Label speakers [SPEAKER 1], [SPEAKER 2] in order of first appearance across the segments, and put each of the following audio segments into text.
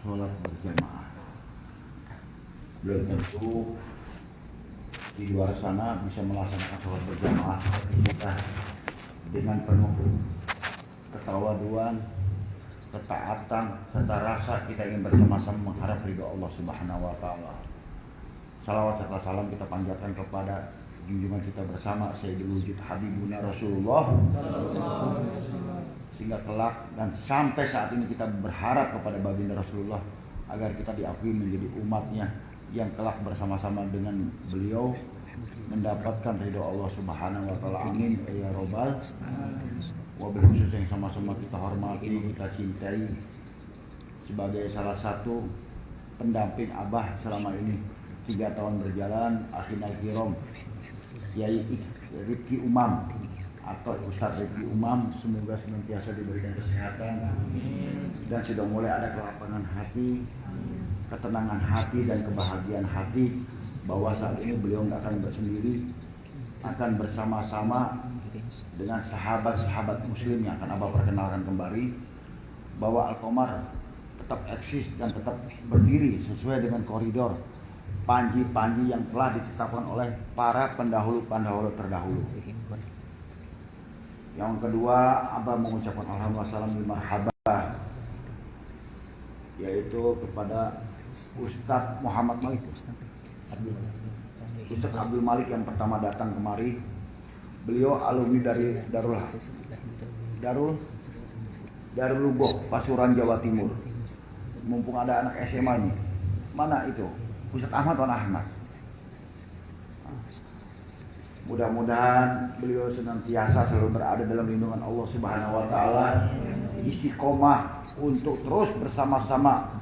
[SPEAKER 1] sholat berjamaah. Belum tentu di luar sana bisa melaksanakan sholat berjamaah seperti kita dengan penuh ketawaduan, ketaatan, serta rasa kita ingin bersama-sama mengharap ridho Allah Subhanahu wa Ta'ala. Salawat serta salam kita panjatkan kepada junjungan kita bersama Sayyidul Wujud Habibuna Rasulullah, sehingga kelak dan sampai saat ini kita berharap kepada baginda Rasulullah agar kita diakui menjadi umatnya yang kelak bersama-sama dengan beliau mendapatkan ridho Allah Subhanahu wa Ta'ala. Amin ya robbal. Wabil khusus yang sama-sama kita hormati, kita cintai sebagai salah satu pendamping Abah selama ini 3 tahun berjalan, Akhina Kirom Kiai Rifki Umam atau Ustaz Rifki Umam, semoga senantiasa diberikan kesehatan dan sudah mulai ada kelapangan hati, ketenangan hati dan kebahagiaan hati bahwa saat ini beliau nggak akan bersendiri, akan bersama-sama dengan sahabat-sahabat muslim yang akan Abah perkenalkan kembali, bahwa Al-Qomar tetap eksis dan tetap berdiri sesuai dengan koridor panji-panji yang telah ditetapkan oleh para pendahulu-pendahulu terdahulu. Yang kedua, Abah mengucapkan alhamdulillah salam marhaba, yaitu kepada Ustadz Muhammad Malik, Ustadz Abdul Malik yang pertama datang kemari. Beliau alumni dari Darul Lugoh, Pasuruan, Jawa Timur. Mumpung ada anak SMA nih, mana itu? Ustadz Ahmad Wan Ahmad. Mudah-mudahan beliau senantiasa selalu berada dalam lindungan Allah Subhanahu wa Ta'ala, istiqomah untuk terus bersama-sama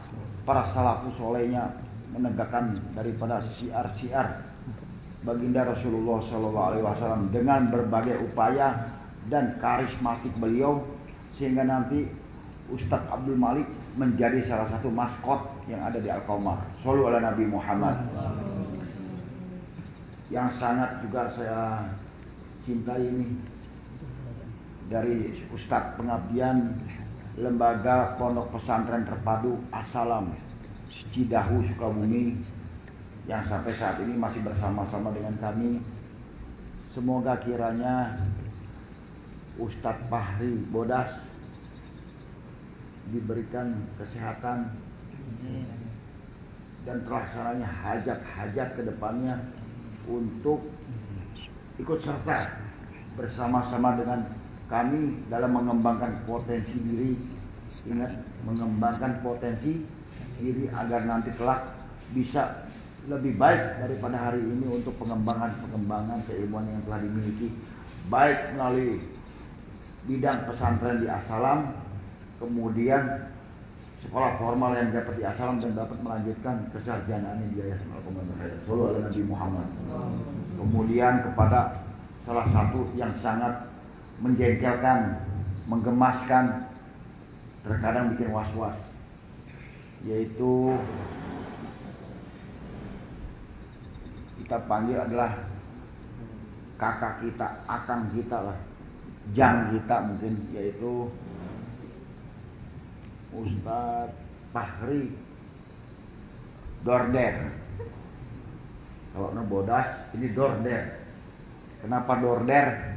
[SPEAKER 1] para salafus solehnya menegakkan daripada syiar-syiar baginda Rasulullah SAW dengan berbagai upaya dan karismatik beliau, sehingga nanti Ustadz Abdul Malik menjadi salah satu maskot yang ada di Al-Qomar. Shallu ala Nabi Muhammad. Yang sangat juga saya cintai ini dari Ustadz pengabdian Lembaga Pondok Pesantren Terpadu As-Salam Cidahu Sukabumi, yang sampai saat ini masih bersama-sama dengan kami. Semoga kiranya Ustadz Fahri Bodas diberikan kesehatan dan terlaksananya hajat-hajat ke depannya untuk ikut serta bersama-sama dengan kami dalam mengembangkan potensi diri. Ingat, mengembangkan potensi diri agar nanti kelak bisa lebih baik daripada hari ini untuk pengembangan keilmuan yang telah dimiliki, baik melalui bidang pesantren di As-Salam, kemudian sekolah formal yang dapat di As-Salam dan dapat melanjutkan kesarjanaannya di Yayasan Al-Qomar Sallallahu Alaihi Nabi Muhammad. Kemudian kepada salah satu yang sangat menjengkelkan, menggemaskan, terkadang bikin was-was, yaitu kita panggil adalah kakak kita, akang kita lah, jang kita mungkin, yaitu Ustadz Fahri Dorder. Kalau Bodas ini Dorder. Kenapa Dorder?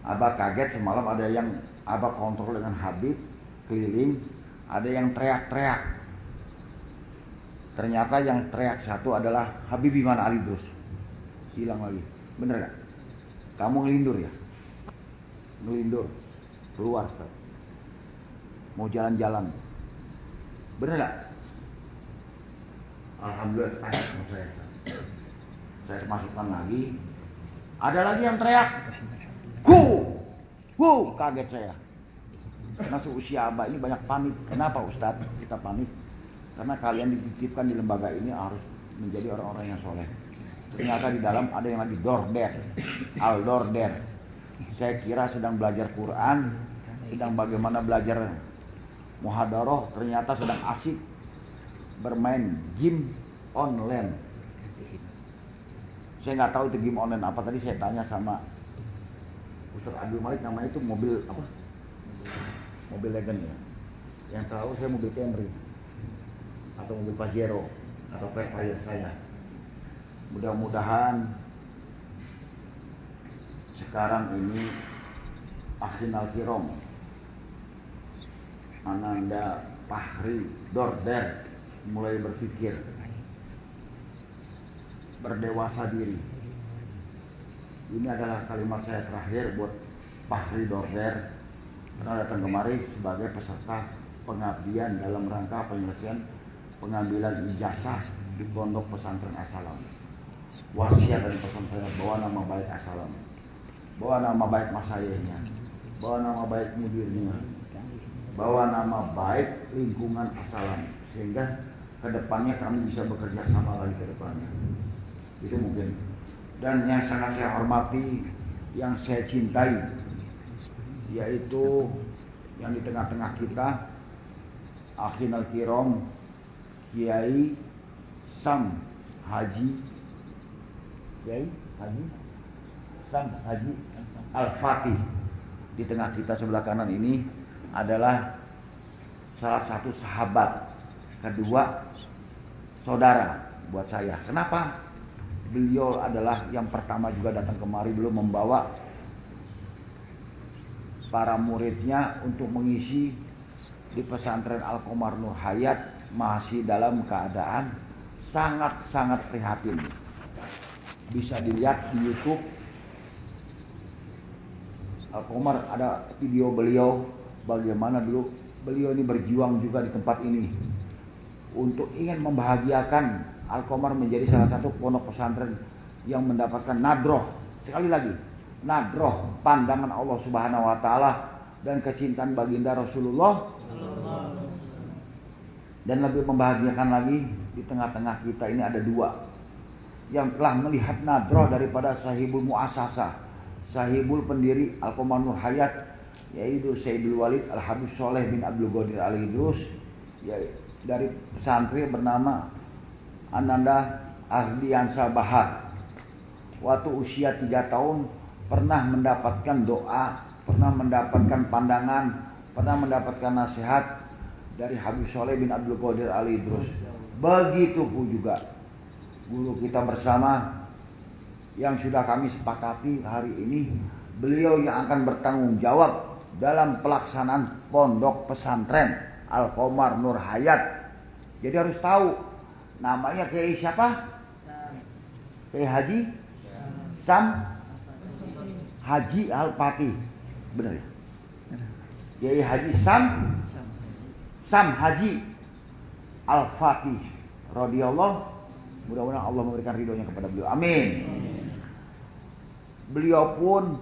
[SPEAKER 1] Abah kaget semalam, ada yang Abah kontrol dengan Habib keliling, ada yang teriak-teriak. Ternyata yang teriak satu adalah Habibie mana Ali Idrus. Hilang lagi. Bener gak? Kamu ngelindur ya? Ngelindur. Keluar Ustaz. Mau jalan-jalan. Bener gak? Alhamdulillah sama saya. Saya masukkan lagi. Ada lagi yang teriak. Kaget saya. Karena seusia Abah ini banyak panik. Kenapa Ustaz kita panik? Karena kalian dititipkan di lembaga ini harus menjadi orang-orang yang soleh. Ternyata di dalam ada yang lagi Dorder, Al-Dorder. Saya kira sedang belajar Quran, sedang bagaimana belajar muhadaroh, ternyata sedang asik bermain game online. Saya nggak tahu itu game online apa. Tadi saya tanya sama Ustaz Abdul Malik, namanya itu mobil apa? Mobil Legend ya. Yang tahu saya mobil Camry atau mobil Pajero atau Velfire saya. Mudah-mudahan sekarang ini Akhin Al-Kiram Ananda Fahri Dorder mulai berpikir, berdewasa diri. Ini adalah kalimat saya terakhir buat Fahri Dorder karena datang kemari sebagai peserta pengabdian dalam rangka penyelesaian pengambilan ijazah di Pondok Pesantren As-Salam. Wasiat dan pesan saya, bawa nama baik As-Salam, bawa nama baik masayahnya, bawa nama baik mudirnya, bawa nama baik lingkungan As-Salam, sehingga kedepannya kami bisa bekerja sama lagi ke depannya. Itu mungkin. Dan yang sangat saya hormati, yang saya cintai, yaitu yang di tengah-tengah kita, Akhin Al-Kiram Kiai Sam Haji Al-Fatih. Di tengah kita sebelah kanan ini adalah salah satu sahabat, kedua saudara buat saya. Kenapa? Beliau adalah yang pertama juga datang kemari, belum membawa para muridnya untuk mengisi di pesantren Al-Qomar Nur Hayat, masih dalam keadaan sangat-sangat prihatin. Bisa dilihat di YouTube Al-Qomar, ada video beliau bagaimana dulu beliau ini berjuang juga di tempat ini untuk ingin membahagiakan Al-Qomar menjadi salah satu pondok pesantren yang mendapatkan nadroh. Sekali lagi, nadroh pandangan Allah Subhanahu wa taala dan kecintaan baginda Rasulullah. Dan lebih membahagiakan lagi, di tengah-tengah kita ini ada dua yang telah melihat nadroh daripada sahibul muasasah, sahibul pendiri Al-Qomar Nur Hayat, yaitu Sayyidul Walid Al-Habib Soleh bin Abdul Qadir Al-Idrus, dari pesantren bernama Ananda Ardiansa Bahar. Waktu usia 3 tahun pernah mendapatkan doa, pernah mendapatkan pandangan, pernah mendapatkan nasihat dari Habib Soleh bin Abdul Qadir Al-Idrus. Begitu pun juga guru kita bersama yang sudah kami sepakati hari ini, beliau yang akan bertanggung jawab dalam pelaksanaan pondok pesantren Al-Qomar Nur Hayat. Jadi harus tahu namanya Kiai siapa? Kiai Haji Sam Haji Al-Fatih. Benar ya? Kiai Haji Sam Haji Al-Fatih radhiyallahu. Mudah-mudahan Allah memberikan ridhonya kepada beliau. Amin. Beliau pun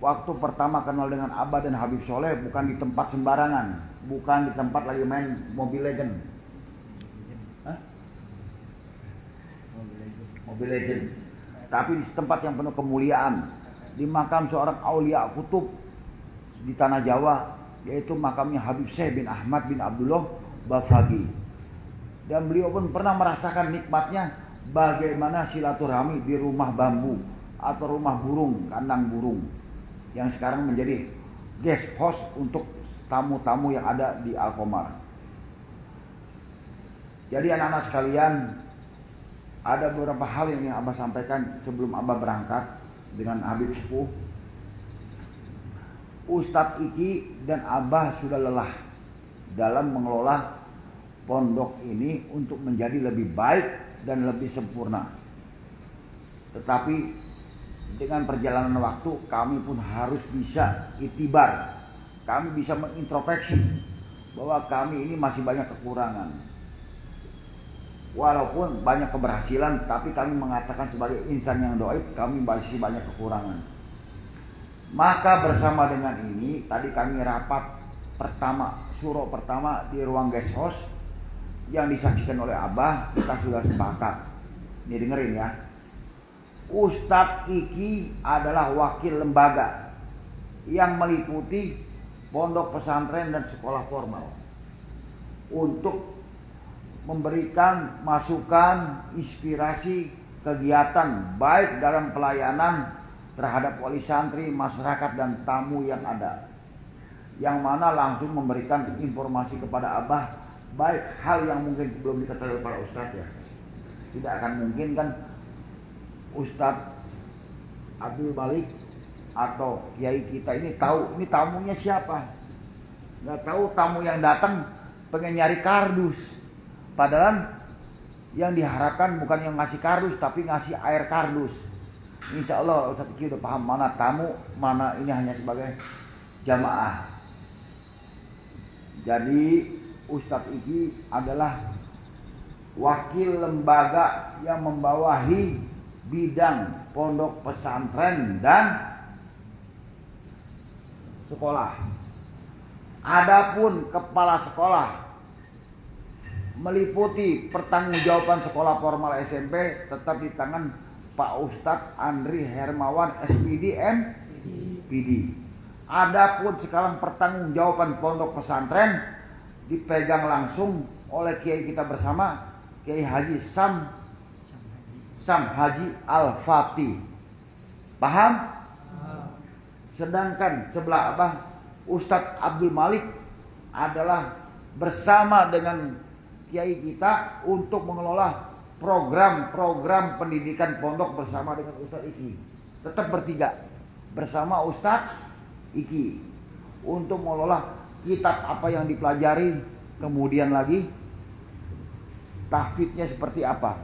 [SPEAKER 1] waktu pertama kenal dengan Abah dan Habib Soleh bukan di tempat sembarangan, bukan di tempat lagi main Mobile Legend. Mobile Legend. Tapi di tempat yang penuh kemuliaan, di makam seorang aulia kutub di tanah Jawa, yaitu makamnya Habib Syekh bin Ahmad bin Abdullah Bafagi. Dan beliau pun pernah merasakan nikmatnya bagaimana silaturahmi di rumah bambu atau rumah burung, kandang burung, yang sekarang menjadi guest host untuk tamu-tamu yang ada di Al-Qomar. Jadi anak-anak sekalian, ada beberapa hal yang ingin Abah sampaikan sebelum Abah berangkat dengan Habib Sepuh. Ustadz Iki dan Abah sudah lelah dalam mengelola pondok ini untuk menjadi lebih baik dan lebih sempurna. Tetapi dengan perjalanan waktu kami pun harus bisa itibar. Kami bisa mengintrospeksi bahwa kami ini masih banyak kekurangan. Walaupun banyak keberhasilan, tapi kami mengatakan sebagai insan yang doib, kami masih banyak kekurangan. Maka bersama dengan ini, tadi kami rapat pertama, surau pertama di ruang guest house yang disaksikan oleh Abah, kita sudah sepakat. Ini dengerin ya. Ustadz Iki adalah wakil lembaga yang meliputi pondok pesantren dan sekolah formal untuk memberikan masukan, inspirasi, kegiatan baik dalam pelayanan terhadap wali santri, masyarakat dan tamu yang ada. yang mana langsung memberikan informasi kepada Abah, baik hal yang mungkin belum diketahui para ustadz ya. Tidak akan mungkin kan Ustadz Abdul Malik atau kiai kita ini tahu ini tamunya siapa. Nggak tahu tamu yang datang pengen nyari kardus. Padahal yang diharapkan bukan yang ngasih kardus tapi ngasih air kardus. Insya Allah Ustadz Iki udah paham mana tamu, mana ini hanya sebagai jamaah. Jadi Ustadz Iki adalah wakil lembaga yang membawahi bidang pondok pesantren dan sekolah. Adapun kepala sekolah meliputi pertanggungjawaban sekolah formal SMP tetap di tangan Pak Ustadz Andri Hermawan SPD MPD. Adapun sekarang pertanggungjawaban pondok pesantren dipegang langsung oleh kiai kita bersama, Kiai Haji Sam Haji Al-Fatih. Paham? Sedangkan sebelah Abah Ustadz Abdul Malik adalah bersama dengan kiai kita untuk mengelola program-program pendidikan pondok bersama dengan Ustadz Iki. Tetap bertiga bersama Ustadz Iki untuk mengelola kitab apa yang dipelajari, kemudian lagi tahfidnya seperti apa.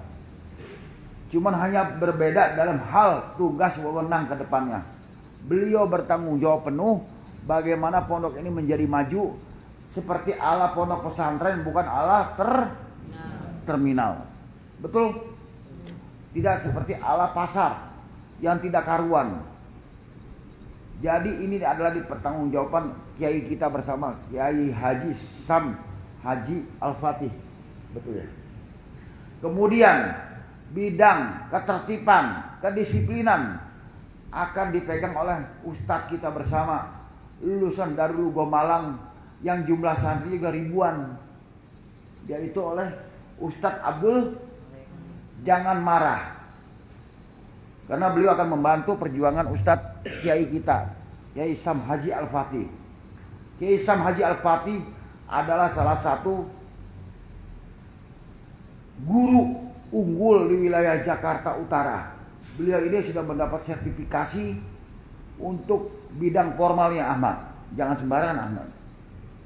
[SPEAKER 1] Cuman hanya berbeda dalam hal tugas wewenang ke depannya. Beliau bertanggung jawab penuh bagaimana pondok ini menjadi maju seperti ala pondok pesantren, bukan ala terminal. Betul? Tidak seperti ala pasar yang tidak karuan. Jadi ini adalah dipertanggungjawaban kiai kita bersama, Kiai Haji Sam Haji Al-Fatih. Betul ya? Kemudian bidang ketertiban, kedisiplinan akan dipegang oleh ustadz kita bersama, lulusan Darul Gomalang yang jumlah santri juga ribuan, yaitu oleh Ustadz Abdul. Jangan marah, karena beliau akan membantu perjuangan Ustadz Kiai kita, Kiai Sam Haji Al-Fatih. Kiai Sam Haji Al-Fatih adalah salah satu guru unggul di wilayah Jakarta Utara. Beliau ini sudah mendapat sertifikasi untuk bidang formalnya Ahmad. Jangan sembarangan Ahmad.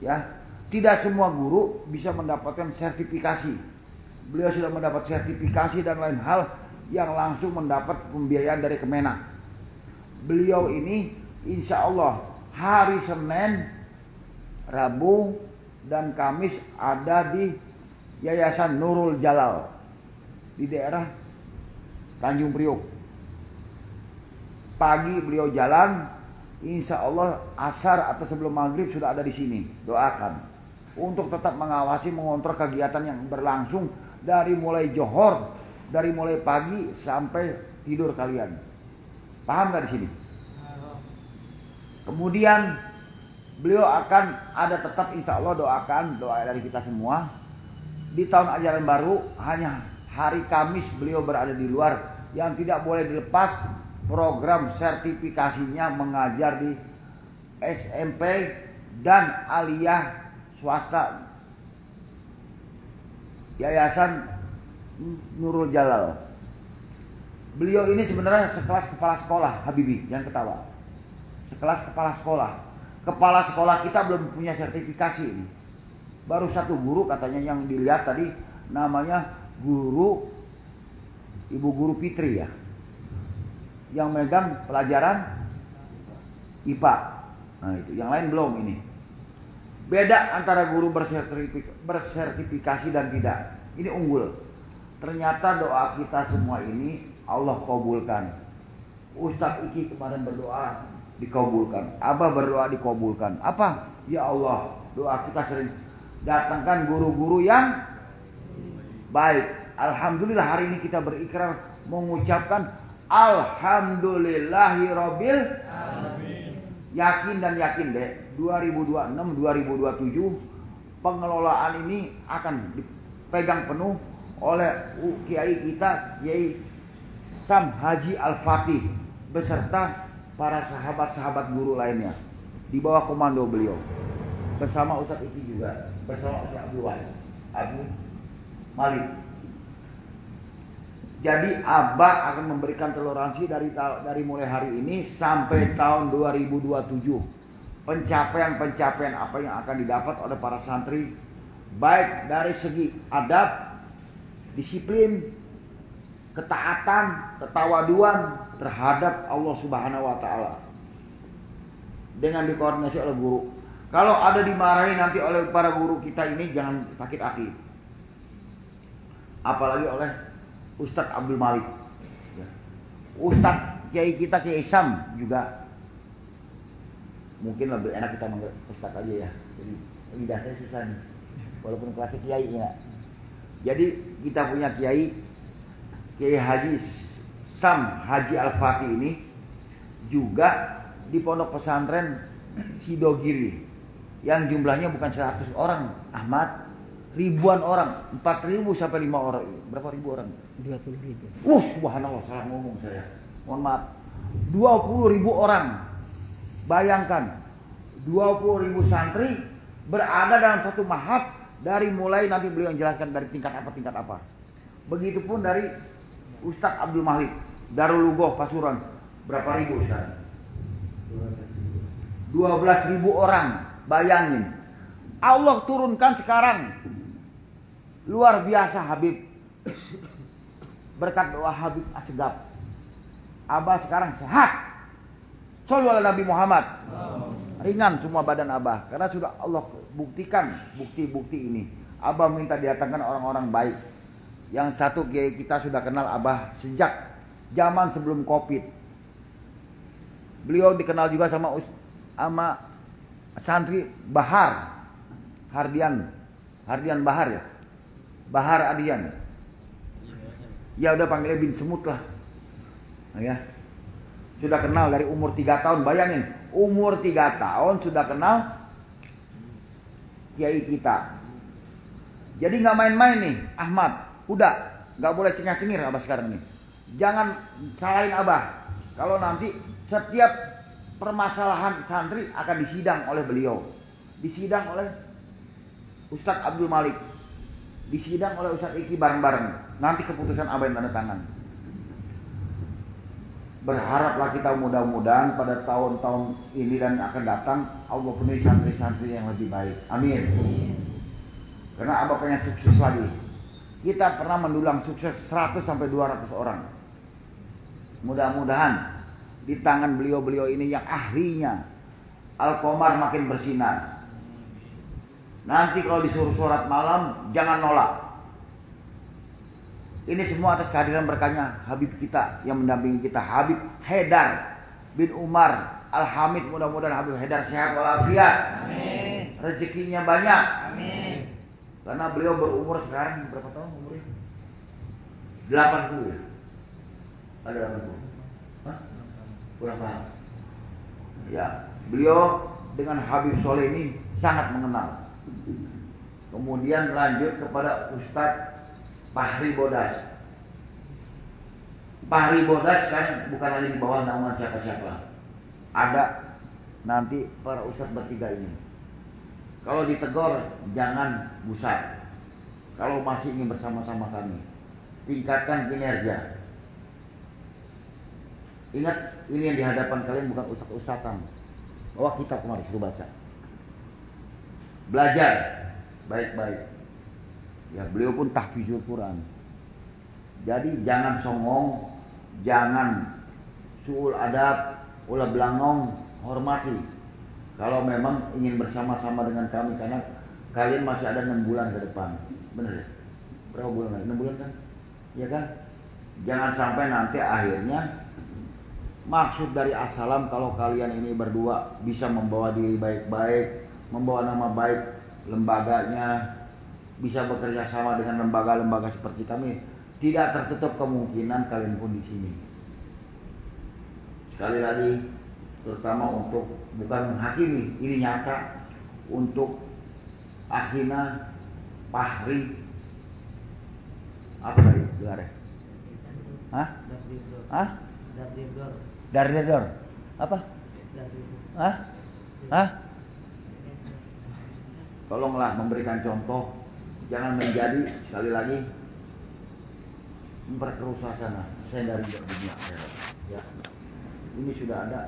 [SPEAKER 1] Ya, tidak semua guru bisa mendapatkan sertifikasi. Beliau sudah mendapat sertifikasi dan lain hal yang langsung mendapat pembiayaan dari Kemenak. Beliau ini insya Allah hari Senin, Rabu, dan Kamis ada di Yayasan Nurul Jalal di daerah Tanjung Priok. Pagi beliau jalan, insya Allah asar atau sebelum maghrib sudah ada di sini. Doakan untuk tetap mengawasi, mengontrol kegiatan yang berlangsung dari mulai johor, dari mulai pagi sampai tidur kalian. Paham nggak di sini? Kemudian beliau akan ada tetap, insya Allah doakan, doa dari kita semua. Di tahun ajaran baru hanya hari Kamis beliau berada di luar, yang tidak boleh dilepas program sertifikasinya mengajar di SMP dan aliyah swasta Yayasan Nurul Jalal. Beliau ini sebenarnya sekelas kepala sekolah, Habibi, yang ketawa. Sekelas kepala sekolah. Kepala sekolah kita belum punya sertifikasi ini. Baru satu guru katanya yang dilihat tadi, namanya guru, Ibu Guru Fitri ya, yang megang pelajaran IPA. Nah itu, yang lain belum ini. Beda antara guru bersertifikasi dan tidak. Ini unggul. Ternyata doa kita semua ini Allah kabulkan. Ustadz Iki kemarin berdoa dikabulkan. Abah berdoa dikabulkan. Apa? Ya Allah, doa kita sering datangkan guru-guru yang baik. Alhamdulillah hari ini kita berikrar mengucapkan Alhamdulillahirabbil alamin. Yakin dan yakin deh 2026-2027 pengelolaan ini akan dipegang penuh oleh kiai kita, Kiai Sam Haji Al-Fatih beserta para sahabat-sahabat guru lainnya. di bawah komando beliau. Bersama Ustaz Iki juga, bersama Ustaz Abdul Malik. Jadi Abah akan memberikan toleransi dari mulai hari ini sampai tahun 2027. Pencapaian-pencapaian apa yang akan didapat oleh para santri, baik dari segi adab, disiplin, ketaatan, ketawaduan terhadap Allah Subhanahu wa taala. Dengan dikoordinasi oleh guru. Kalau ada dimarahi nanti oleh para guru kita ini, jangan sakit hati. Apalagi oleh Ustadz Abdul Malik. Ustadz Kiai kita Kiai Isam juga. Mungkin lebih enak kita manggil Ustadz aja ya. Jadi lidah saya susah nih. Walaupun kelasnya Kiai ya. Jadi kita punya Kiai Haji Sam Haji Al-Fatih ini juga di pondok pesantren Sidogiri yang jumlahnya bukan 100 orang, Ahmad, ribuan orang, 4.000 sampai 5 orang. Berapa ribu orang? 20.000. Subhanallah, salah ngomong saya. Mohon maaf. 20.000 orang. Bayangkan, 20.000 santri berada dalam satu mahat dari mulai nanti beliau menjelaskan dari tingkat apa. Begitupun dari Ustadz Abdul Malik, Darul Lugoh Pasuruan. Berapa ribu Ustadz? 12.000 orang. Bayangin. Allah turunkan sekarang. Luar biasa Habib. Berkat doa Habib Asgab. Abah sekarang sehat. Shallu ala Nabi Muhammad. Ringan semua badan Abah. Karena sudah Allah buktikan bukti-bukti ini. Abah minta didatangkan orang-orang baik. Yang satu kiai kita sudah kenal Abah sejak zaman sebelum Covid. Beliau dikenal juga sama santri Bahar Hardian Bahar ya. Bahar Adian. Ya udah panggilnya bin Semut lah. Ya. Sudah kenal dari umur 3 tahun. Bayangin, umur 3 tahun sudah kenal kiai kita. Jadi nggak main-main nih, Ahmad. Udah, nggak boleh cengir-cengir Abah sekarang nih. Jangan salahin Abah. Kalau nanti setiap permasalahan santri akan disidang oleh beliau. Disidang oleh Ustadz Abdul Malik. Disidang oleh Ustadz Iki bareng-bareng. Nanti keputusan Abah yang tanda tangan. Berharaplah kita mudah-mudahan pada tahun-tahun ini dan akan datang Allah penuhi santri-santri yang lebih baik. Amin. Karena Abah pengen sukses lagi. Kita pernah mendulang sukses 100 sampai 200 orang. Mudah-mudahan di tangan beliau-beliau ini yang ahlinya Al-Qamar makin bersinar. Nanti kalau disuruh sholat malam jangan nolak. Ini semua atas kehadiran berkahnya Habib kita yang mendampingi kita, Habib Haidar bin Umar Al-Hamid. Mudah-mudahan Habib Haidar sehat walafiat. Amin. Rezekinya banyak. Amin. Karena beliau berumur sekarang berapa tahun umurnya? 80 ya? Ada 80? Hah? Kurang paham. Ya, beliau dengan Habib Soleh ini sangat mengenal. Kemudian lanjut kepada Ustadz Fahri Bodas. Fahri Bodas kan bukan lagi di bawah naungan siapa-siapa. Ada nanti para ustadz bertiga ini. Kalau ditegur jangan gusar. Kalau masih ingin bersama-sama kami, tingkatkan kinerja. Ingat, ini yang di hadapan kalian bukan ustadz-ustadzan. Bawa kitab kemarin suruh baca. Belajar baik-baik. Ya, beliau pun tahfizul Quran. Jadi jangan songong, jangan suul adab, ulah belangong, hormati. Kalau memang ingin bersama-sama dengan kami, karena kalian masih ada 6 bulan ke depan. Benar ya? Berapa bulan lagi? 6 bulan kan? Ya kan? Jangan sampai nanti akhirnya maksud dari assalam kalau kalian ini berdua bisa membawa diri baik-baik, membawa nama baik lembaganya, bisa bekerja sama dengan lembaga-lembaga seperti kami, tidak tertutup kemungkinan kalian pun di sini. Sekali lagi, terutama untuk bukan menghakimi, ini nyata untuk akhina Fahri apa tadi gelarnya? Hah? Hah? Dardidor. Apa? Hah? Hah? Tolonglah memberikan contoh, jangan menjadi sekali lagi memperkeruh suasana. Saya dari dunia akhirat. Ya. Ini sudah ada.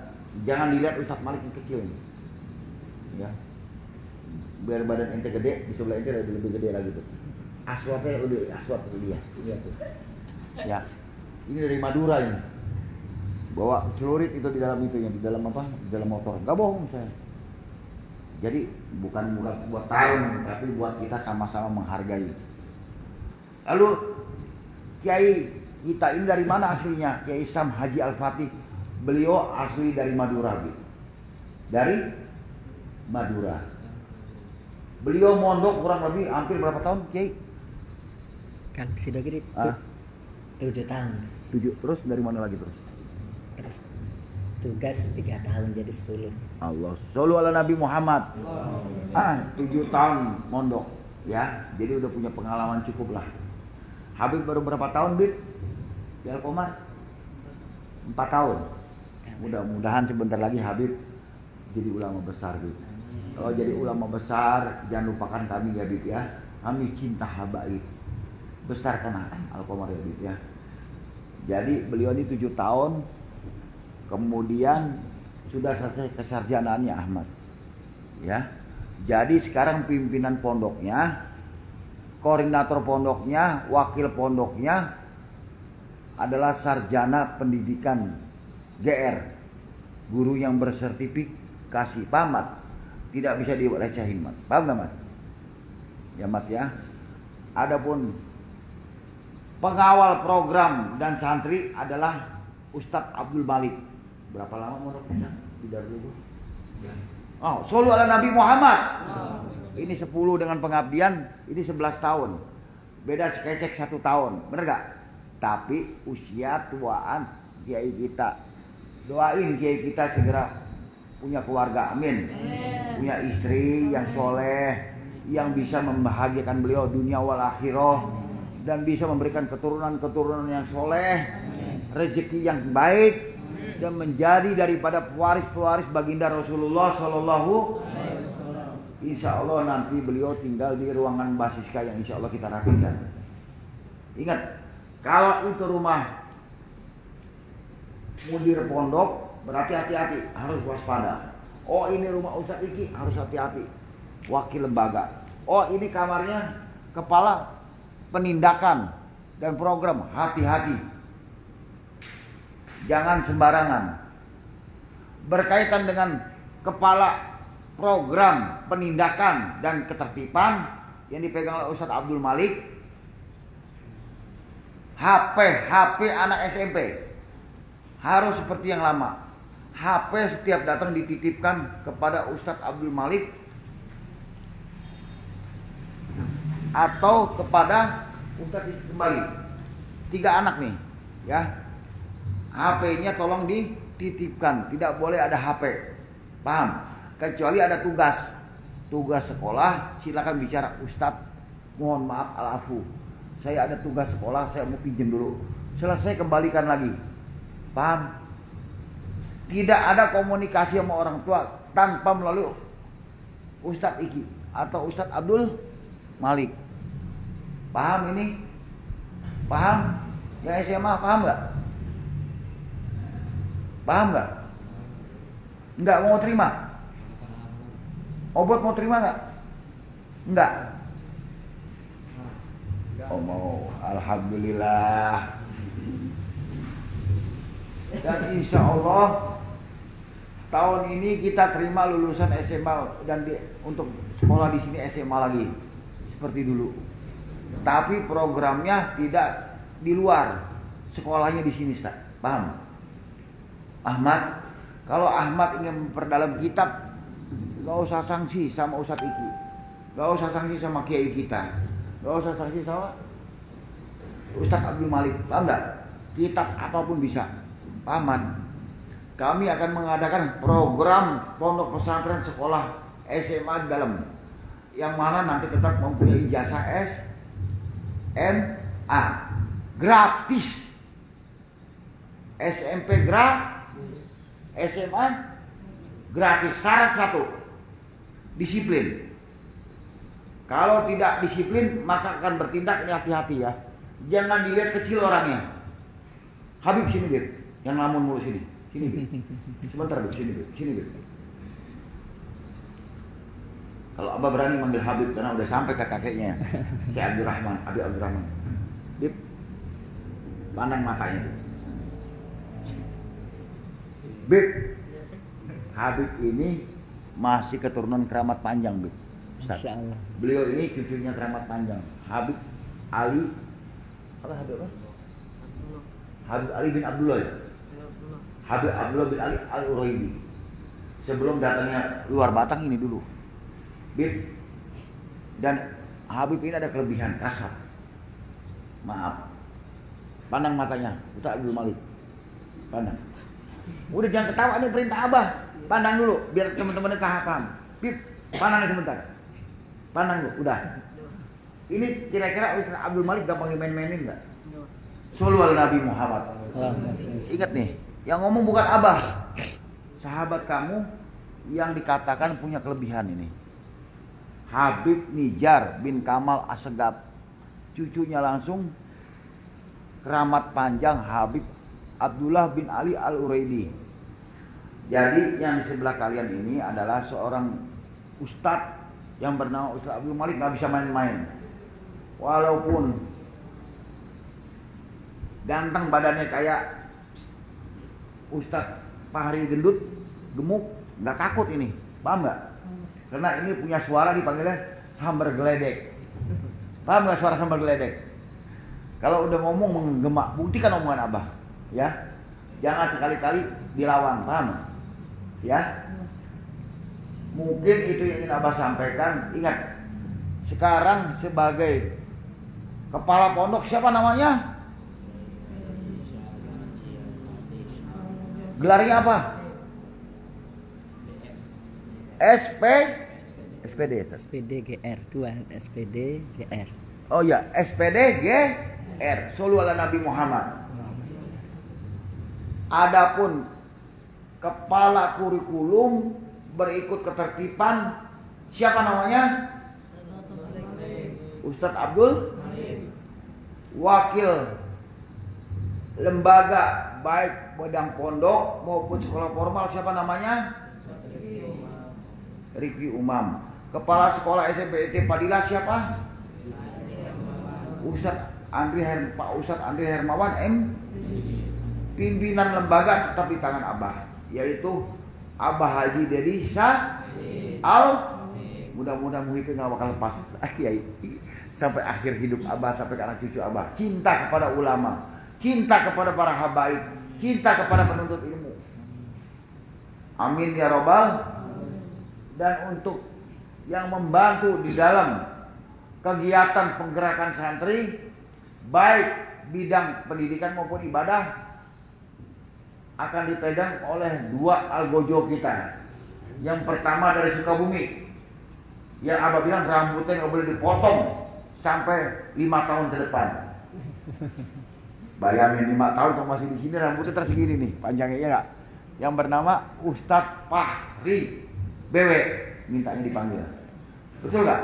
[SPEAKER 1] Jangan dilihat Ustaz Malik yang kecil ini. Ya. Biar badan ente gede, di sebelah ente lebih gede lagi tuh. Aswatnya lebih aswat itu dia. Lihat tuh. Ya. Ini dari Madura ini. Bawa celurit itu di dalam itunya, di dalam apa? Di dalam motor. Enggak bohong saya. Jadi bukan buat tarung, tapi buat kita sama-sama menghargai. Lalu Kiai kita ini dari mana aslinya? Kiai Sam Haji Al-Fatih. Beliau asli dari Madura, gitu. Dari Madura. Beliau mondok kurang lebih hampir berapa tahun, Kiai?
[SPEAKER 2] Kan sudah gede. 7 tahun.
[SPEAKER 1] 7. Terus dari mana lagi terus?
[SPEAKER 2] Terus tugas 3 tahun jadi 10.
[SPEAKER 1] Allah. Shollu ala Nabi Muhammad. 7 tahun mondok, ya. Jadi udah punya pengalaman cukup lah. Habib baru berapa tahun, Bib? Di Al-Qomar? 4 tahun. Mudah-mudahan sebentar lagi Habib jadi ulama besar, Bib. Kalau jadi ulama besar, jangan lupakan kami ya, Bib ya. Kami cinta habaib. Besarkan Al-Qomar ya, Bib ya. Jadi beliau ini 7 tahun, kemudian sudah selesai kesarjanaannya Ahmad. Ya. Jadi sekarang pimpinan pondoknya, koordinator pondoknya, wakil pondoknya adalah sarjana pendidikan GR, guru yang bersertifikasi. Paham, Mat? Tidak bisa dilecehin, Mat. Paham gak, Mat? Ya, Mat ya. Adapun pengawal program dan santri adalah Ustadz Abdul Malik. Berapa lama mondoknya? Tidak dulu. Oh, shollu ala Nabi Muhammad. Ini 10 dengan pengabdian, ini 11 tahun. Beda sekecek 1 tahun. Bener gak? Tapi usia tuaan kiai kita. Doain kiai kita segera punya keluarga, amin. Punya istri yang soleh, yang bisa membahagiakan beliau dunia wal akhirah, dan bisa memberikan keturunan-keturunan yang soleh, rezeki yang baik, dan menjadi daripada pewaris-pewaris baginda Rasulullah Sallallahu. Insya Allah nanti beliau tinggal di ruangan Basiska yang insya Allah kita rapikan. Ingat, kalau itu rumah mudir pondok, berarti hati-hati, harus waspada. Oh, ini rumah Ustadz Iki, harus hati-hati. Wakil lembaga. Oh, ini kamarnya kepala penindakan dan program, hati-hati. Jangan sembarangan. Berkaitan dengan kepala program penindakan dan ketertiban yang dipegang oleh Ustadz Abdul Malik, HP anak SMP harus seperti yang lama. HP setiap datang dititipkan kepada Ustadz Abdul Malik atau kepada Ustadz kembali. 3 anak nih, ya. HP-nya tolong dititipkan, tidak boleh ada HP. Paham? Kecuali ada tugas sekolah, silakan bicara, Ustadz, mohon maaf al-afu, saya ada tugas sekolah, saya mau pinjam dulu, selesai kembalikan lagi. Paham? Tidak ada komunikasi sama orang tua tanpa melalui Ustadz Iki atau Ustadz Abdul Malik. Paham ini? Paham? Yang SMA paham gak? Paham gak? Enggak mau terima? Obot mau terima gak? Enggak. Oh mau, alhamdulillah. Dan insya Allah tahun ini kita terima lulusan SMA dan untuk sekolah di sini SMA lagi seperti dulu. Tapi programnya tidak di luar, sekolahnya di sini, Ustaz. Paham? Ahmad, kalau Ahmad ingin memperdalam kitab, gak usah sanksi sama Ustadz Iki, gak usah sanksi sama kiai kita, gak usah sanksi sama Ustadz Abdul Malik. Paham gak? Kitab apapun bisa. Paman, kami akan mengadakan program pondok pesantren sekolah SMA di dalam, yang mana nanti tetap mempunyai ijazah SMA gratis, SMP gratis, SMA Gratis. Syarat satu, disiplin. Kalau tidak disiplin maka akan bertindak, ini hati-hati ya. Jangan dilihat kecil orangnya. Habib sini Bib, yang lamun mulu sini. Sini Bib. Sebentar Bib, sini Bib, sini Bib. Kalau Abah berani manggil Habib karena udah sampai ke kakeknya, si Abdurrahman, Abi Abdurrahman. Bib, pandang matanya Bib. Bib, Habib ini masih keturunan keramat panjang Bib.
[SPEAKER 2] Masya Allah.
[SPEAKER 1] Beliau ini cucunya keramat panjang. Habib Ali, apa Habib apa? Habib Ali bin Abdullah ya? Habib Abdullah bin Ali Al-Uraidi. Sebelum datangnya luar Batang ini dulu. Bib. Dan Habib ini ada kelebihan kasar. Maaf. Pandang matanya, Ustaz Abdul Malik. Pandang. Udah jangan ketawa, ini perintah Abah. Pandang dulu biar teman-temannya paham. Bib, pandang sebentar. Pandang dulu, udah. Ini kira-kira Ustaz Abdul Malik gampang dimain-mainin enggak? Shollu ala Nabi Muhammad. Ingat nih, yang ngomong bukan Abah. Sahabat kamu yang dikatakan punya kelebihan ini. Habib Nijar bin Kamal Assegaf. Cucunya langsung keramat panjang Habib Abdullah bin Ali Al-Uraidi. Jadi yang di sebelah kalian ini adalah seorang ustadz yang bernama Ustaz Abdul Malik, gak bisa main-main. Walaupun ganteng badannya kayak Ustadz Fahri gendut, gemuk, nggak takut ini, paham nggak? Karena ini punya suara dipanggilnya sambar geledek. Paham nggak suara sambar geledek? Kalau udah ngomong menggema, buktikan omongan Abah, ya. Jangan sekali-kali dilawan, paham? Ya. Mungkin itu yang ingin Abah sampaikan. Ingat, sekarang sebagai kepala pondok siapa namanya? Gelarnya apa?
[SPEAKER 2] SPD GR 2 SPD GR.
[SPEAKER 1] Oh ya, SPD GR. Shollu ala Nabi Muhammad. Adapun kepala kurikulum berikut ketertiban siapa namanya? Ustadz Abdul. Wakil lembaga baik bidang pondok maupun sekolah formal siapa namanya? Riki Umam. Kepala sekolah SMP IT Fadilah siapa? Pak Ustadz Andri Hermawan M. Pimpinan lembaga tetap di tangan Abah, yaitu Abah Haji Dedi Syah Al. Mudah-mudahan muhibin nggak bakal lepas Kiai sampai akhir hidup Abah, sampai ke anak cucu Abah. Cinta kepada ulama, cinta kepada para habaib, cinta kepada penuntut ilmu. Amin ya robbal. Dan untuk yang membantu di dalam kegiatan penggerakan santri, baik bidang pendidikan maupun ibadah, akan dipegang oleh dua algojo kita. Yang pertama dari Sukabumi, yang Abah bilang rambutnya nggak boleh dipotong sampai 5 tahun ke depan. Bayangin 5 tahun kalau masih di sini rambutnya tersegini nih panjangnya, ya nggak? Yang bernama Ustadz Fahri BW, mintanya dipanggil. Betul nggak?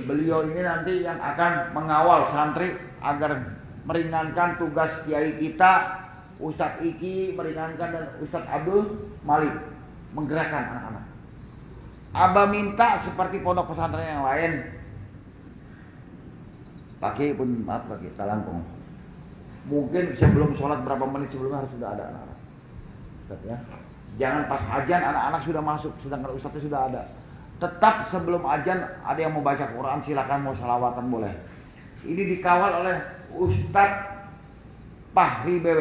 [SPEAKER 1] Beliau ini nanti yang akan mengawal santri agar meringankan tugas kiai kita, Ustadz Iki meringankan, dan Ustadz Abdul Malik menggerakkan anak-anak. Abah minta seperti pondok pesantren yang lain, pakai pun maaf pakai talangkong. Mungkin sebelum sholat berapa menit sebelumnya harus sudah ada anak-anak. Ustadz ya. Jangan pas ajan anak-anak sudah masuk, sedangkan ustadznya sudah ada. Tetap sebelum ajan ada yang mau baca Quran, silakan, mau salawatan boleh. Ini dikawal oleh Ustadz Fahri BW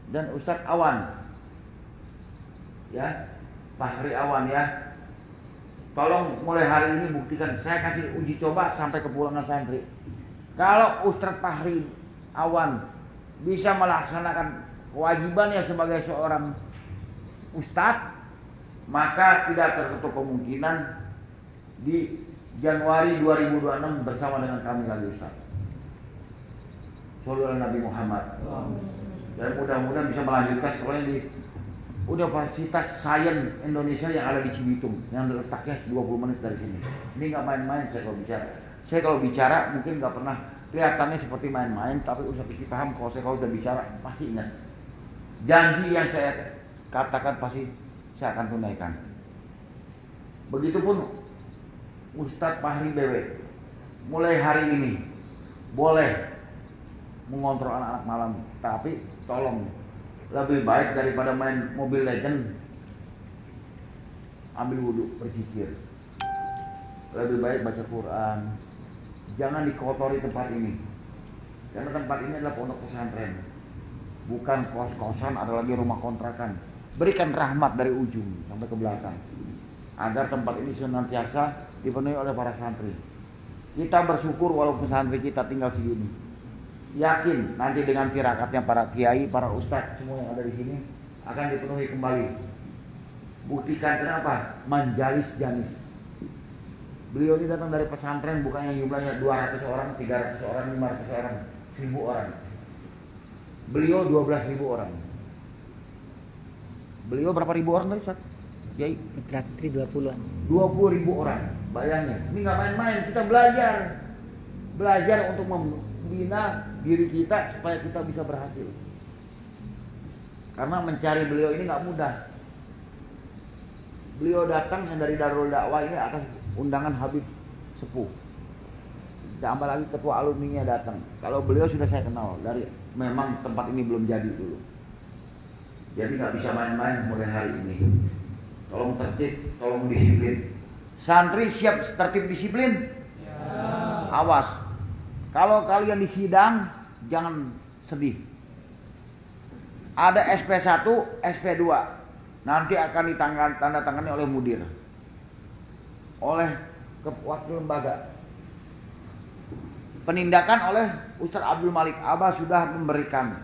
[SPEAKER 1] dan Ustadz Awan. Ya, Fahri Awan ya. Tolong mulai hari ini buktikan, saya kasih uji coba sampai kepulangan santri. Kalau Ustadz Fahri Awan bisa melaksanakan kewajibannya sebagai seorang ustadz, maka tidak tertutup kemungkinan di Januari 2026 bersama dengan kami lagi Ustaz. Shollu ala Nabi Muhammad. Dan mudah-mudahan bisa melanjutkan sekolahnya di Universitas Sains Indonesia yang ada di Cibitung, yang letaknya 20 menit dari sini. Ini nggak main-main saya kalau bicara. Saya kalau bicara mungkin nggak pernah kelihatannya seperti main-main, tapi Ustaz Fikri paham kalau saya udah bicara pasti ingat. Janji yang saya katakan pasti saya akan tunaikan. Begitupun Ustadz Fahri BW, mulai hari ini boleh mengontrol anak-anak malam, tapi tolong lebih baik daripada main Mobile Legend, ambil wudhu, berzikir. Lebih baik baca Quran. Jangan dikotori tempat ini, karena tempat ini adalah pondok pesantren, bukan kos-kosan, ada lagi rumah kontrakan. Berikan rahmat dari ujung sampai ke belakang, agar tempat ini senantiasa dipenuhi oleh para santri. Kita bersyukur walaupun santri kita tinggal segini. Yakin nanti dengan tirakatnya para kiai, para ustadz semua yang ada di sini akan dipenuhi kembali. Buktikan kenapa? Manjalis Janis. Beliau ini datang dari pesantren bukannya jumlahnya 200 orang, 300 orang, 500 orang, 1000 orang. Beliau 12.000 orang. Beliau berapa ribu orang tadi Ustaz? Kiai?
[SPEAKER 2] Putra putri 20-an.
[SPEAKER 1] 20.000 orang. Bayangin, ini nggak main-main, kita belajar. Belajar untuk membina diri kita supaya kita bisa berhasil. Karena mencari beliau ini nggak mudah. Beliau datang yang dari Darul Dakwah ini atas undangan Habib Sepuh. Tambah lagi ketua alumninya datang. Kalau beliau sudah saya kenal dari memang tempat ini belum jadi dulu. Jadi nggak bisa main-main mulai hari ini. Tolong tertib, tolong disiplin. Santri siap tertib disiplin? Ya. Awas. Kalau kalian di sidang jangan sedih. Ada SP1, SP2. Nanti akan ditandatangani oleh mudir. Oleh wakil lembaga. Penindakan oleh Ustaz Abdul Malik. Abah sudah memberikan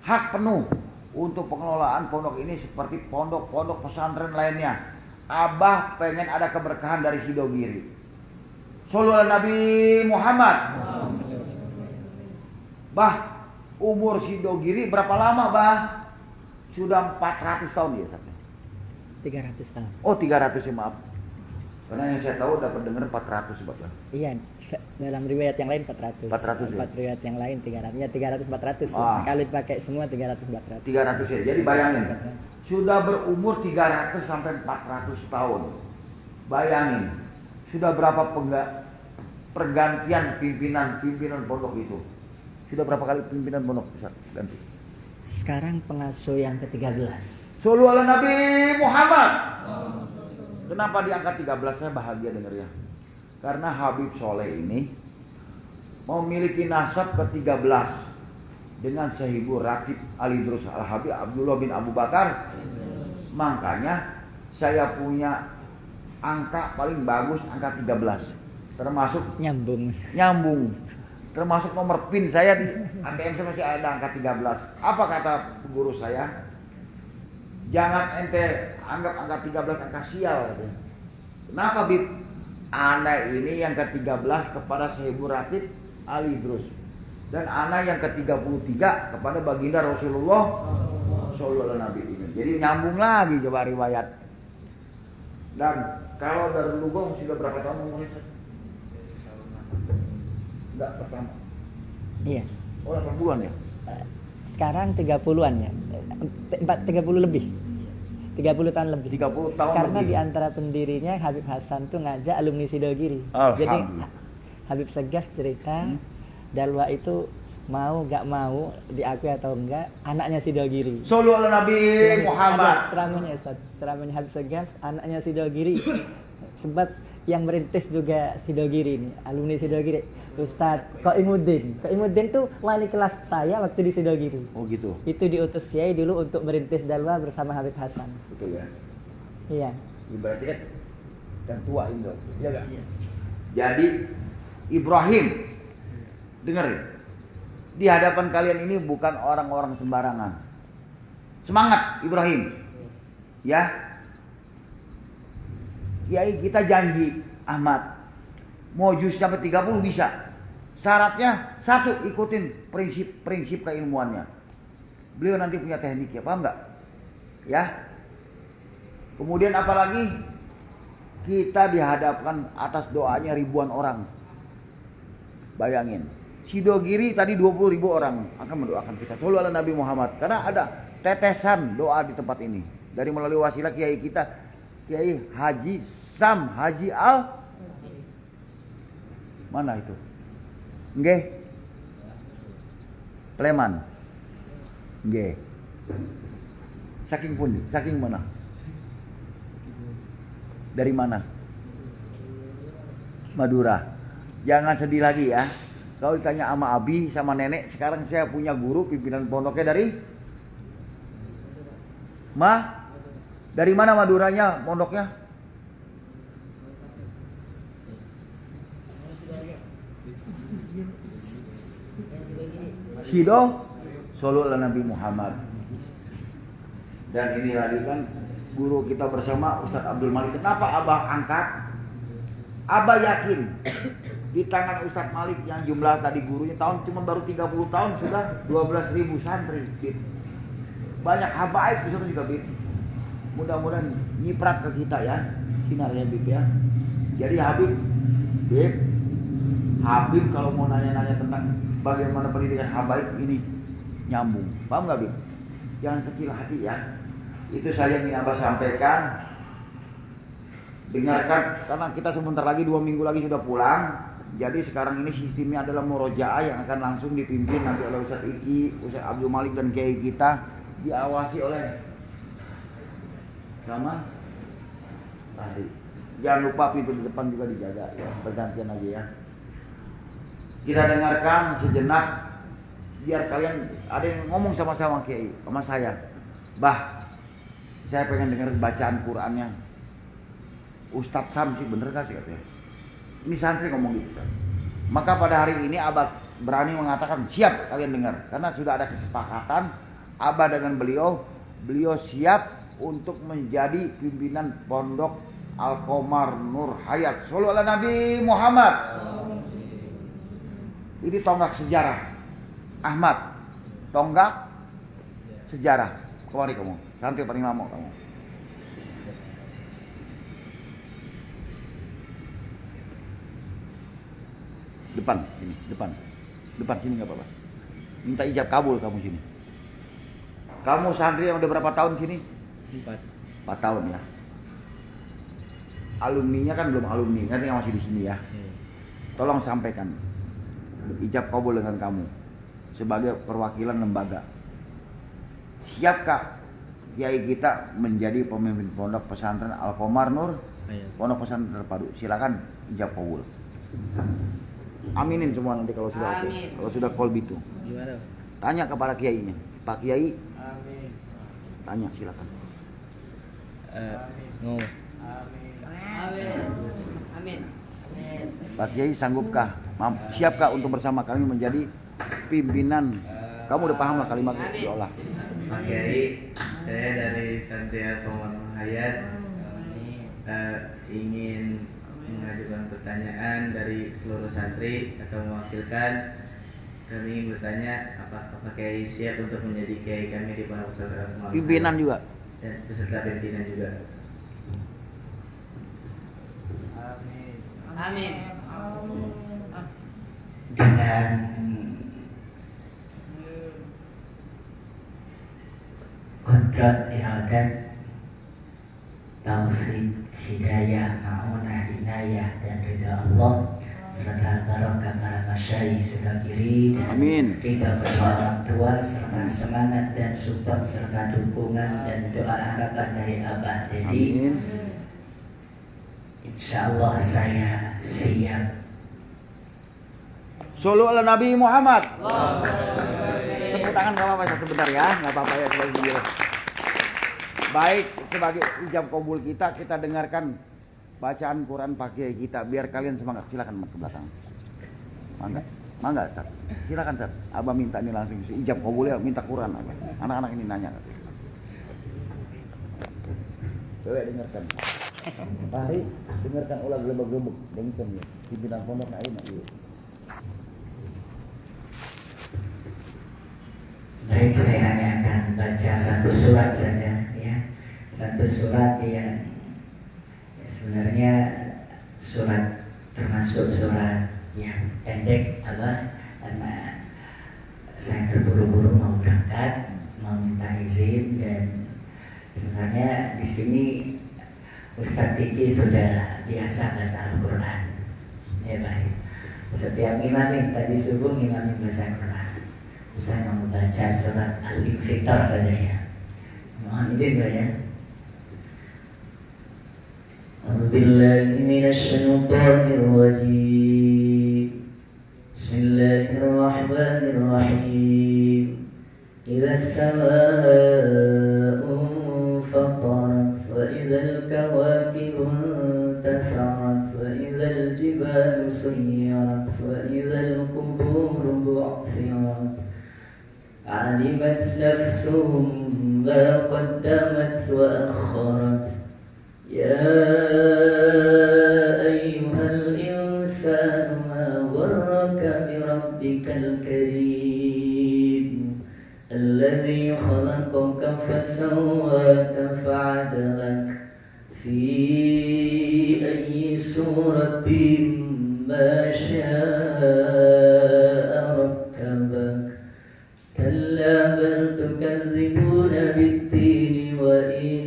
[SPEAKER 1] hak penuh untuk pengelolaan pondok ini seperti pondok-pondok pesantren lainnya. Abah pengen ada keberkahan dari Sidogiri. Sallallahu Nabi Muhammad. Bah, umur Sidogiri berapa lama, Bah? Sudah 400 tahun ya, Ustaz?
[SPEAKER 2] 300 tahun.
[SPEAKER 1] Oh, 300 ya, maaf. Karena yang saya tahu dapat dengar 400 sebabnya.
[SPEAKER 2] Iya, dalam riwayat yang lain 400.
[SPEAKER 1] 400 ya?
[SPEAKER 2] 4 riwayat yang lain 300. Ya 300 400.
[SPEAKER 1] Ah.
[SPEAKER 2] Kalau dipakai semua 300 400.
[SPEAKER 1] 300 ya. Jadi bayangin, sudah berumur 300 sampai 400 tahun. Bayangin, sudah berapa pergantian pimpinan pondok itu? Sudah berapa kali pimpinan pondok bisa ganti?
[SPEAKER 2] Sekarang pengasuh yang ke-13.
[SPEAKER 1] Sallallahu ala Nabi Muhammad. Kenapa diangkat 13? Saya bahagia dengarnya. Karena Habib Soleh ini memiliki nasab ke-13 dengan Sahibu Ratib Ali Drus Al-Habib Abdullah bin Abu Bakar. Makanya saya punya angka paling bagus, angka 13. Termasuk
[SPEAKER 2] Nyambung.
[SPEAKER 1] Termasuk nomor PIN saya di ATM saya masih ada angka 13. Apa kata guru saya? Jangan ente anggap angka 13 angka sial. Kenapa, Bib? Ana ini yang ke-13 kepada Sahibu Ratib Ali Drus. Dan ana yang ke-33 kepada baginda Rasulullah Sallallahu Nabi ini. Jadi nyambung lagi coba riwayat. Dan kalau dari Lugong sudah berapa tahun umurnya? Enggak pertama.
[SPEAKER 2] Iya.
[SPEAKER 1] Oh, 80-an ya?
[SPEAKER 2] Sekarang 30-an ya. 30 lebih. 30 tahun lebih.
[SPEAKER 1] 30 tahun
[SPEAKER 2] Karena
[SPEAKER 1] lebih.
[SPEAKER 2] di antara pendirinya Habib Hasan tuh ngajak alumni Sidogiri. Jadi Habib Segaf cerita Dalwa itu mau gak mau diakui atau enggak anaknya Sidogiri.
[SPEAKER 1] Sallallahu ala Nabi Muhammad.
[SPEAKER 2] Ceramahnya Habib Segaf anaknya Sidogiri. Sebab yang merintis juga Sidogiri ini, alumni Sidogiri, Ustadz Koimuddin. Koimuddin tuh wali kelas saya waktu di Sidogiri.
[SPEAKER 1] Oh gitu.
[SPEAKER 2] Itu diutus Kiai dulu untuk merintis Dalwa bersama Habib Hasan.
[SPEAKER 1] Betul ya.
[SPEAKER 2] Iya.
[SPEAKER 1] Berarti kan dan tua Indo. Iya enggak? Jadi Ibrahim, dengerin. Di hadapan kalian ini bukan orang-orang sembarangan. Semangat Ibrahim. Ya. Kiai kita janji Ahmad mau juz sampai 30 bisa. Syaratnya satu, ikutin prinsip-prinsip keilmuannya. Beliau nanti punya teknik ya, paham enggak? Ya. Kemudian apalagi kita dihadapkan atas doanya ribuan orang. Bayangin, Sidogiri tadi 20.000 orang akan mendoakan kita. Shollu ala Nabi Muhammad. Karena ada tetesan doa di tempat ini dari melalui wasilah kiai kita, Kiai Haji Sam Haji Al mana itu? Nggih. Pleman. Nggih. Saking pundi? Saking mana? Dari mana? Madura. Jangan sedih lagi ya. Kalau ditanya sama Abi sama nenek, sekarang saya punya guru pimpinan pondoknya dari dari mana Maduranya pondoknya? Sido Shollu ala Nabi Muhammad. Dan ini lagi kan guru kita bersama Ustadz Abdul Malik. Kenapa Abah angkat? Abah yakin di tangan Ustadz Malik yang jumlah tadi gurunya tahun cuma baru 30 tahun sudah 12.000 santri. Bib. Banyak habaib di sana juga, Bib. Mudah-mudahan nyiprat ke kita ya sinarnya, Bib ya. Jadi Habib kalau mau nanya-nanya tentang bagaimana pendidikan habaib ini nyambung. Paham nggak, Bib? Jangan kecil hati ya. Itu saja yang ingin Abah sampaikan. Dengarkan, karena kita sebentar lagi 2 minggu lagi sudah pulang. Jadi sekarang ini sistemnya adalah murojaah yang akan langsung dipimpin nanti oleh Ustadz Iki, Ustadz Abdul Malik dan kiai kita, diawasi oleh sama tadi. Jangan lupa pintu di depan juga dijaga ya, bergantian aja ya. Kita dengarkan sejenak biar kalian ada yang ngomong sama-sama kiai, sama saya. Bah, saya pengen dengar bacaan Qur'annya Ustadz Sam sih, bener gak sih katanya? Ini santri ngomong gitu. Maka pada hari ini Abah berani mengatakan siap kalian dengar. Karena sudah ada kesepakatan Abah dengan beliau siap untuk menjadi pimpinan pondok Al-Qomar Nur Hayat. Shollu ala Nabi Muhammad. Ini tonggak sejarah. Ahmad, tonggak sejarah. Kemari kamu, santri paling lama kamu. Depan sini nggak apa-apa. Minta ijab kabul kamu sini. Kamu santri yang udah berapa tahun sini? 4 tahun ya. Alumninya kan belum alumni, kan yang masih di sini ya. Tolong sampaikan ijab kabul dengan kamu sebagai perwakilan lembaga. Siapkah kiai kita menjadi pemimpin pondok pesantren Al-Qomar Nur? Pondok pesantren terpadu. Silakan ijab kabul. Aminin semua nanti kalau sudah oke. Kalau sudah call itu.
[SPEAKER 2] Gimana?
[SPEAKER 1] Tanya kepada kiainya. Pak Kiai.
[SPEAKER 2] Amin.
[SPEAKER 1] Tanya silakan.
[SPEAKER 2] Ngomong.
[SPEAKER 3] Amin.
[SPEAKER 1] Pak Kiai sanggupkah? Siapkah untuk bersama kami menjadi pimpinan? Kamu udah paham lah kalimat itu diolah.
[SPEAKER 4] Pak Kiai, saya dari Santri Al-Qomar Hayat ingin mengajukan pertanyaan dari seluruh santri atau mewakilkan. Kami ingin bertanya apakah Pak Kiai siap untuk menjadi kiai kami di Pondok Pesantren Al-Qomar
[SPEAKER 1] Pimpinan juga.
[SPEAKER 4] dan beserta pimpinan juga.
[SPEAKER 3] Amin.
[SPEAKER 5] Dengan kodrat iradat, taufik, hidayah, ma'unah, inayah dan ridha Allah serta barokah para masyayikh Sidogiri dan
[SPEAKER 1] Amin.
[SPEAKER 5] ridha kedua orang tua serta semangat dan support serta dukungan dan doa harapan dari Abah Dedi.
[SPEAKER 1] Amin.
[SPEAKER 5] Insyaallah saya siap.
[SPEAKER 1] Shollu ala Nabi Muhammad. Tepuk tangan nggak apa-apa sebentar ya, nggak apa-apa ya sebagai video. Baik, sebagai ijab kabul kita dengarkan bacaan Quran Pak Kiai kita biar kalian semangat. Silakan ke belakang. Mangga, Ustaz. Silakan, Ustaz. Abah minta ini langsung ijab kabul ya, minta Quran apa. Anak-anak ini nanya. Coba dengarkan. Mari dengarkan ulah gelembung-gelembung. Dengarkan ya. Pimpinan pondok lain ayo.
[SPEAKER 5] Baik, saya hanya akan baca satu surat saja ya. satu surat yang sebenarnya surat termasuk surat yang pendek karena saya terburu-buru mau berangkat, mau minta izin, dan sebenarnya di sini Ustadz Tiki sudah biasa baca Al-Quran. Ya baik. Setiap imamin tadi subuh imamin baca Al-Quran. Saya mau baca surat Al-Infitar saja ya. Mohon izin Pak ya. A'udzubillahi minasyaitonir rajim. Bismillahirrahmanirrahim. Idza as-samaa'u fatarat wa idzal kawakibu intasarat wa idzal jibalu suyyirat wa idzal quburu bu'thirat. Alimat nafsum ma qaddamat wa akharat. Ya ayyuhal insanu ma gharraka bi rabbikal karim alladzi khalaqaka fasawwaka fa'adalak fi ayyi suratin ma syaa rakkabak. Kalla bal tukadzibuna bid-dini wa inna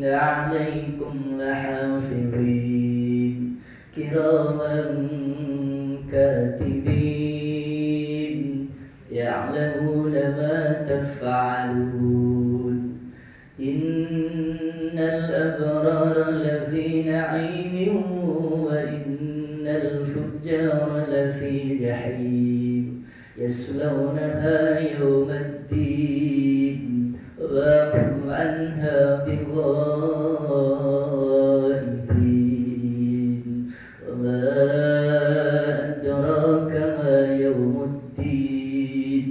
[SPEAKER 5] 'alaykum lahafizin kiraman katibin ya'lamuna ma taf'alun. Innal abrara lafi na'imin wa innal fujjara lafi jahim yaslawnaha yawmaddin wa hum anha bighaibin. Wa ma adraka ma yawmuddin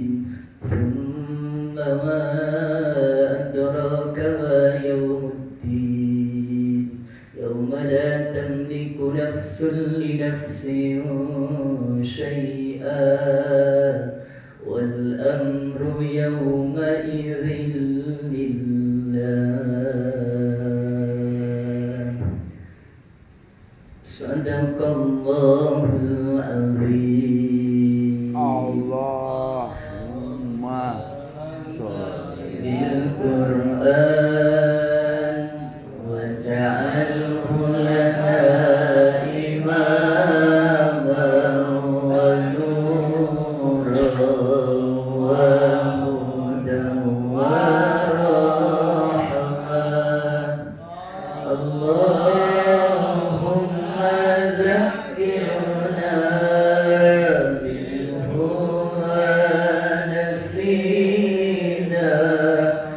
[SPEAKER 5] thumma ma adraka ma yawmuddin yawma la tamliku nafsun li nafsin shay'an wal amru yawma idzin lillah. Sadaqallahul azim.
[SPEAKER 1] Allahumma sholli
[SPEAKER 5] Bil Qur'an waj'alhu lana imaman wa nuran wa hudan wa rahmah. Allahumma zakkirna minhu ma nasina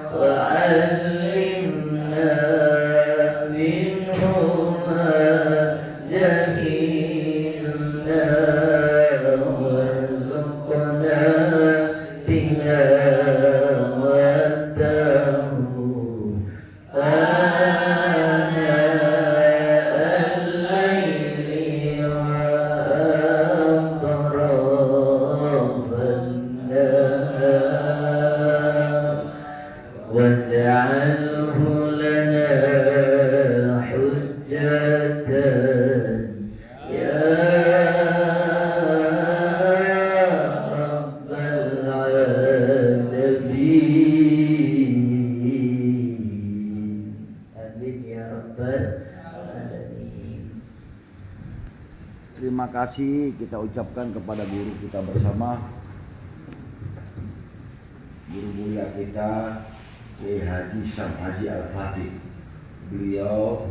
[SPEAKER 5] wa 'allimna minhu ma jahilna warzuqna tilawatahu ana al-layli wa atrafan nahar waj'alhu lana hujjatan ya rabbal alamin. Amin ya rabbal alamin.
[SPEAKER 1] Terima kasih kita ucapkan kepada guru kita bersama, guru mulia kita Kiai Haji Syam Haji Al-Fatih. Beliau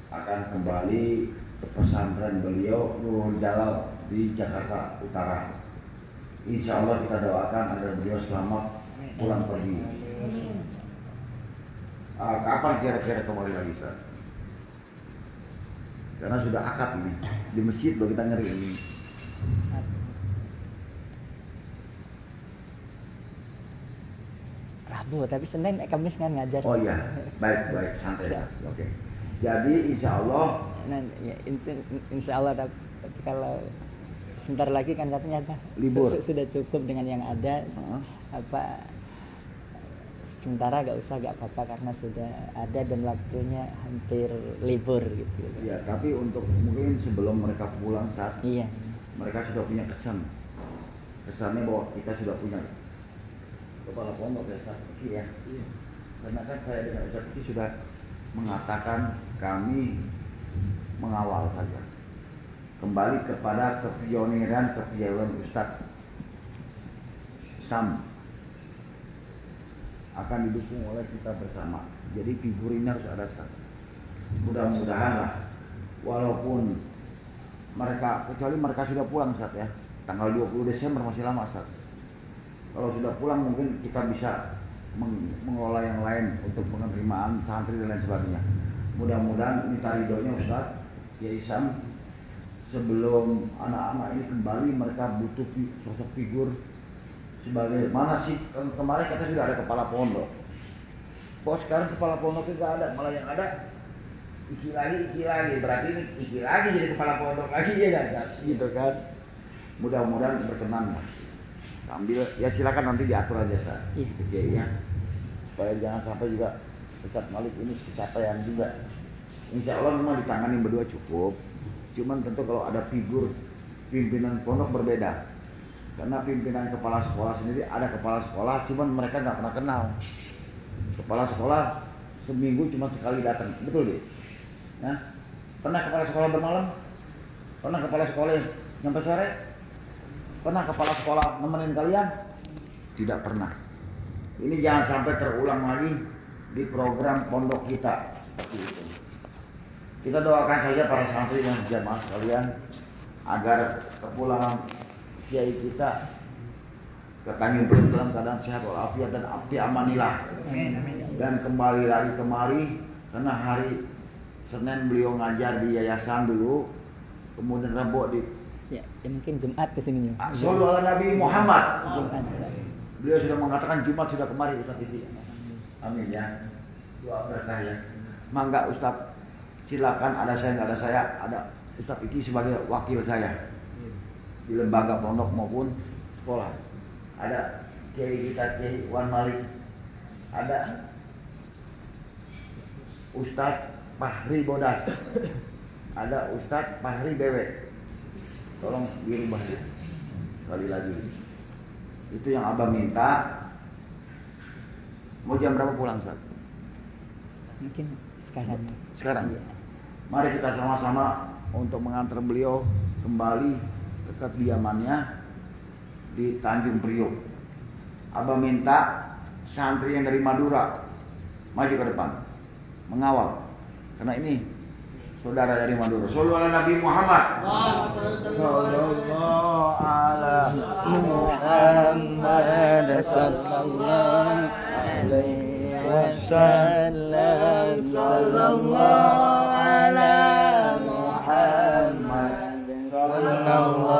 [SPEAKER 1] akan kembali ke pesantren beliau Nurul Jalal di Jakarta Utara. Insya Allah kita doakan agar beliau selamat pulang pergi. Kapan kira-kira kembali lagi, Ustaz? Karena sudah akad ini di masjid loh kita ngeri ini.
[SPEAKER 2] Rabu, tapi Senin Kamis kan ngajar.
[SPEAKER 1] Oh iya, baik santai ya. Oke. Jadi insya Allah,
[SPEAKER 2] Nah, ya, insya Allah tapi kalau sebentar lagi kan katanya apa?
[SPEAKER 1] Libur.
[SPEAKER 2] Sudah cukup dengan yang ada.
[SPEAKER 1] Heeh.
[SPEAKER 2] Apa sementara gak usah, gak apa-apa karena sudah ada dan waktunya hampir libur gitu.
[SPEAKER 1] Ya, tapi untuk mungkin sebelum mereka pulang saat
[SPEAKER 2] Iya.
[SPEAKER 1] mereka sudah punya kesannya bahwa kita sudah punya kepala pondok ya Ustaz Fikri ya. Karena kan saya dengan Ustaz Fikri sudah mengatakan kami mengawal saja, kembali kepada kepioniran Ustadz Sam akan didukung oleh kita bersama. Jadi figur ini harus ada Ustaz. Mudah-mudahan lah, walaupun mereka, kecuali mereka sudah pulang Ustaz ya, tanggal 20 Desember masih lama Ustaz. Kalau sudah pulang mungkin kita bisa mengelola yang lain untuk penerimaan santri dan lain sebagainya. Mudah-mudahan minta ridhonya Ustaz Kiai Sam, sebelum anak-anak ini kembali mereka butuh sosok figur sebagai mana sih. Kemarin kita sudah ada kepala pondok, kok sekarang kepala pondoknya nggak ada, malah yang ada iki lagi, berarti ini iki lagi jadi kepala pondok lagi ya kan, gitu kan. Mudah-mudahan berkenan lah. Sambil ya silakan nanti diatur aja Ustaz. Iya. Supaya jangan sampai juga Ustaz Malik ini kecapean juga. Insya Allah memang ditangani berdua cukup. Cuman tentu kalau ada figur pimpinan pondok berbeda. Karena pimpinan kepala sekolah sendiri ada kepala sekolah, cuman mereka nggak pernah kenal. Kepala sekolah seminggu cuma sekali datang, betul deh. Nah, pernah kepala sekolah bermalam? Pernah kepala sekolah yang sampai sore? Pernah kepala sekolah nemenin kalian? Tidak pernah. Ini jangan sampai terulang lagi di program pondok kita. Seperti itu. Kita doakan saja para santri dan jamaah sekalian agar kepulangan kiai kita ke Tanjung Priok dalam keadaan sehat walafiat dan api amanilah. Dan kembali lagi kemari karena hari Senin beliau ngajar di yayasan dulu, kemudian Rabu di
[SPEAKER 2] Ya mungkin Jumat kesininya.
[SPEAKER 1] Sallu ala Nabi Muhammad.
[SPEAKER 2] Jumat.
[SPEAKER 1] Beliau sudah mengatakan Jumat sudah kemari Ustaz Fikri. Amin ya. Doa berkah ya. Mangga Ustaz, silakan, ada saya nggak ada saya, ada Ustaz Fikri sebagai wakil saya di lembaga pondok maupun sekolah. Ada Kiai kita Kiai Wan Malik, ada Ustaz Fahri Bodas, ada Ustaz Fahri Bewe. Tolong dirubah ya. Sekali lagi. Itu yang Abah minta. Mau jam berapa pulang Ustaz?
[SPEAKER 2] Mungkin sekarang.
[SPEAKER 1] Sekarang.
[SPEAKER 2] Iya.
[SPEAKER 1] Mari kita sama-sama untuk mengantar beliau kembali ke kediamannya di Tanjung Priok. Abah minta santri yang dari Madura maju ke depan mengawal. Karena ini saudara dari Madura. Sallu ala Nabi Muhammad. Sallallahu ala Muhammad sallallahu alaihi wasallam. Sallallahu ala Muhammad sallallahu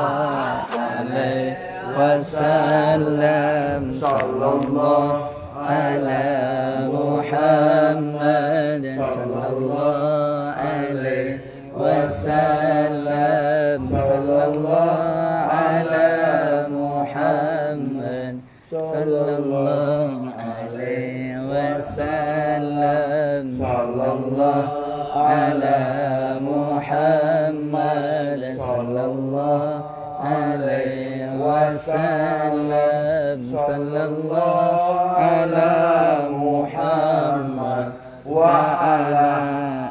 [SPEAKER 1] alaihi wasallam. Sallallahu ala Muhammad sallallahu alaihi wasallam. Sallallahu ala Muhammad sallallahu alaihi wasallam. Sallallahu ala Muhammad sallallahu alaihi wasallam. Sallallahu ala Muhammad wa ala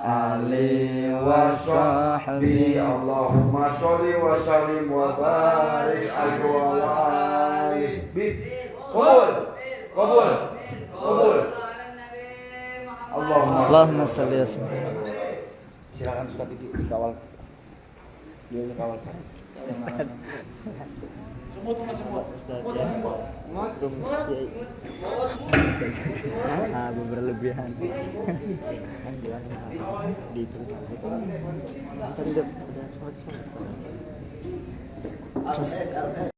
[SPEAKER 1] alihi wa sahbihi. Allahumma sholli wa sallim wa barik alaihi wa alihi. Qabul.
[SPEAKER 2] Allahumma sholli wa sallim.
[SPEAKER 1] Silakan Ustaz dikawal. Dia dikawal.
[SPEAKER 2] Berlebihan. Di itu. Tadi udah